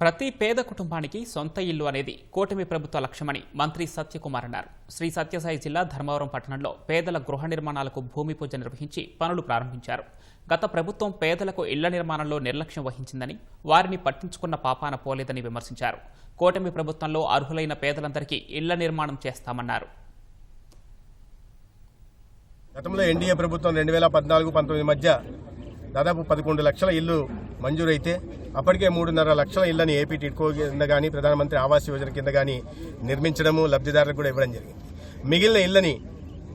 ప్రతి పేద కుటుంబానికి సొంత ఇల్లు అనేది కూటమి ప్రభుత్వ లక్ష్యమని మంత్రి సత్యకుమార్ అన్నారు. శ్రీ సత్యసాయి జిల్లా ధర్మవరం పట్టణంలో పేదల గృహ నిర్మాణాలకు భూమి పూజ నిర్వహించి పనులు ప్రారంభించారు. గత ప్రభుత్వం పేదలకు ఇళ్ల నిర్మాణంలో నిర్లక్ష్యం వహించిందని, వారిని పట్టించుకున్న పాపాన పోలేదని విమర్శించారు. కూటమి ప్రభుత్వంలో అర్హులైన పేదలందరికీ ఇళ్ల నిర్మాణం చేస్తామన్నారు. గతంలో ఎన్డీఏ ప్రభుత్వం 2014-19 మధ్య దాదాపు 11 లక్షల ఇళ్లు మంజూరైతే అప్పటికే 3.5 లక్షల ఇళ్లని ఏపీ టిడ్కో కింద కానీ ప్రధానమంత్రి ఆవాస్ యోజన కింద కానీ నిర్మించడము, లబ్ధిదారులకు కూడా ఇవ్వడం జరిగింది. మిగిలిన ఇళ్లని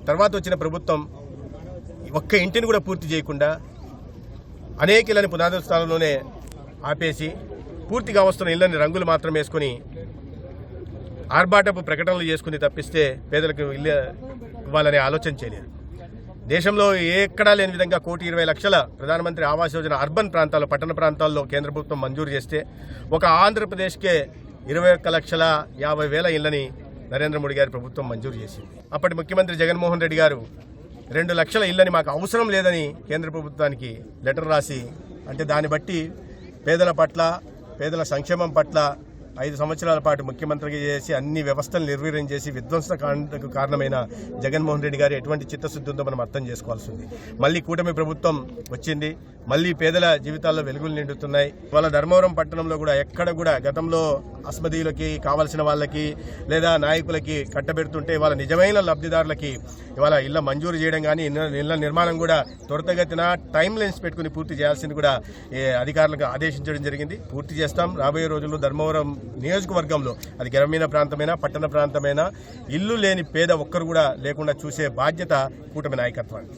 తర్వాత వచ్చిన ప్రభుత్వం ఒక్క ఇంటిని కూడా పూర్తి చేయకుండా అనేక ఇళ్లని పునాదుల స్థానంలోనే ఆపేసి పూర్తిగా వస్తున్న ఇళ్లని రంగులు మాత్రం వేసుకుని ఆర్భాటపు ప్రకటనలు చేసుకుని తప్పిస్తే పేదలకు ఇల్లు ఇవ్వాలనే ఆలోచన చేయలేదు. దేశంలో ఎక్కడా లేని విధంగా 1,20,00,000 ప్రధానమంత్రి ఆవాస్ యోజన అర్బన్ ప్రాంతాల్లో, పట్టణ ప్రాంతాల్లో కేంద్ర ప్రభుత్వం మంజూరు చేస్తే ఒక ఆంధ్రప్రదేశ్కే 21,50,000 ఇళ్లని నరేంద్ర మోడీ గారి ప్రభుత్వం మంజూరు చేసింది. అప్పటి ముఖ్యమంత్రి జగన్మోహన్ రెడ్డి గారు 2 లక్షల ఇళ్లని మాకు అవసరం లేదని కేంద్ర ప్రభుత్వానికి లెటర్ రాసి, అంటే దాన్ని బట్టి పేదల పట్ల, పేదల సంక్షేమం పట్ల 5 సంవత్సరాల పాటు ముఖ్యమంత్రిగా చేసి అన్ని వ్యవస్థలు నిర్వీర్యం చేసి విధ్వంసకు కారణమైన జగన్మోహన్ రెడ్డి గారు ఎటువంటి చిత్తశుద్ధి ఉందో మనం అర్థం చేసుకోవాల్సి ఉంది. మళ్ళీ కూటమి ప్రభుత్వం వచ్చింది, మళ్ళీ పేదల జీవితాల్లో వెలుగులు నిండుతున్నాయి. వాళ్ళ ధర్మవరం పట్టణంలో కూడా ఎక్కడ కూడా గతంలో అస్మదీయులకి కావాల్సిన వాళ్ళకి లేదా నాయకులకి కట్టబెడుతుంటే వాళ్ళ నిజమైన లబ్ధిదారులకి ఇవాళ ఇళ్ల మంజూరు చేయడం కానీ ఇళ్ల నిర్మాణం కూడా త్వరితగతిన టైం లైన్స్ పెట్టుకుని పూర్తి చేయాల్సింది కూడా అధికారులకు ఆదేశించడం జరిగింది. పూర్తి చేస్తాం. రాబోయే రోజుల్లో ధర్మవరం నియోజకవర్గంలో అది గ్రామీణ ప్రాంతమైనా పట్టణ ప్రాంతమైనా ఇల్లు లేని పేద ఒక్కరు కూడా లేకుండా చూసే బాధ్యత కూటమి నాయకత్వానికి.